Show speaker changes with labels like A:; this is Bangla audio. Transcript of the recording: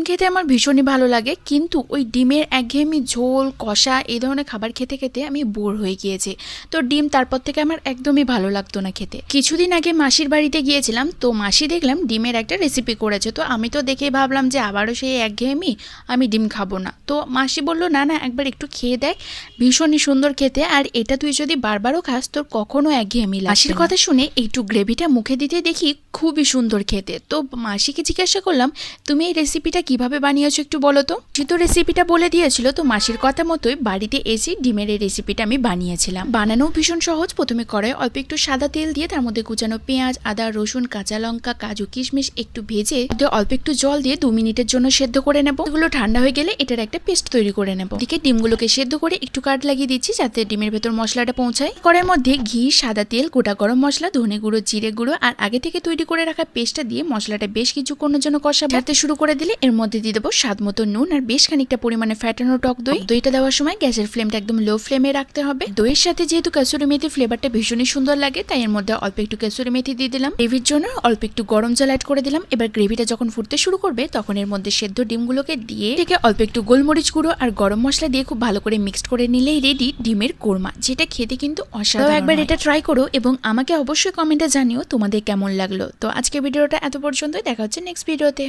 A: খেতে আমার ভীষণই ভালো লাগে, কিন্তু ওই ডিমের একঘেয়েমি ঝোল কষা এই ধরনের খাবার খেতে খেতে আমি বোর হয়ে গিয়েছি। তো ডিম তারপর থেকে আমার একদমই ভালো লাগতো না খেতে। কিছুদিন আগে মাসির বাড়িতে গিয়েছিলাম, তো মাসি দেখলাম ডিমের একটা রেসিপি করেছে। তো আমি তো দেখেই ভাবলাম যে আবারও সেই একঘেয়েমি, আমি ডিম খাবো না। তো মাসি বলল না না, একবার একটু খেয়ে দেখ, ভীষণই সুন্দর খেতে, আর এটা তুই যদি বারবারও খাস তোর কখনো একঘেয়েমি লাগবে না। মাসির কথা শুনে একটু গ্রেভিটা মুখে দিতে দেখি খুবই সুন্দর খেতে। তো মাসিকে জিজ্ঞাসা করলাম, তুমি এই রেসিপিটা কিভাবে বানিয়েছো একটু বলো তো। সে তো রেসিপিটা বলে দিয়েছিল, তো মাসির কথা মতোই বাড়িতে এসে ডিমের এই রেসিপিটা আমি বানিয়েছিলাম। বানানো ভীষণ সহজ। প্রথমে কড়াই অল্প একটু সাদা তেল দিয়ে তার মধ্যে কুচানো পেঁয়াজ, আদা, রসুন, কাঁচা লঙ্কা, কাজু, কিশমিশ একটু ভেজে অল্প একটু জল দিয়ে 2 মিনিটের জন্য সেদ্ধ করে নেব। এগুলো ঠান্ডা হয়ে গেলে এটার একটা পেস্ট তৈরি করে নেব। এদিকে ডিমগুলোকে সেদ্ধ করে একটু কাট লাগিয়ে দিচ্ছি যাতে ডিমের ভেতর মশলাটা পৌঁছায়। কড়াইয়ের মধ্যে ঘি, সাদা তেল, গোটা গরম মশলা, ধনে গুঁড়ো, জিরে গুঁড়ো আর আগে থেকে তৈরি করে রাখা পেস্টটা দিয়ে মশলাটা বেশ কিছুক্ষণের জন্য কষাবো। যাতে শুরু করে দিলে এর মধ্যে দিয়ে দেবো স্বাদ মতো নুন আর বেশ খানিকটা পরিমাণে ফ্যাটানো টক দই। দইটা দেওয়ার সময় গ্যাসের ফ্লেমটা একদম লো ফ্লেমে রাখতে হবে। দইয়ের সাথে যেহেতু কাসুরি মেথি ফ্লেভারটা ভীষণই সুন্দর লাগে, তাই এর মধ্যে অল্প একটু কাসুরি মেথি দিয়ে দিলাম। গ্রেভির জন্য অল্প একটু গরম জল অ্যাড করে দিলাম। এবার গ্রেভিটা যখন ফুটতে শুরু করবে তখন এর মধ্যে সেদ্ধ ডিমগুলোকে দিয়ে থেকে অল্প একটু গোলমরিচ গুঁড়ো আর গরম মশলা দিয়ে খুব ভালো করে মিক্সড করে নিলেই রেডি ডিমের কোরমা, যেটা খেতে কিন্তু অসাধারণ। একবার এটা ট্রাই করো এবং আমাকে অবশ্যই কমেন্টে জানিও তোমাদের কেমন লাগলো। তো আজকে ভিডিওটা এত পর্যন্তই, দেখা হচ্ছে নেক্সট ভিডিওতে।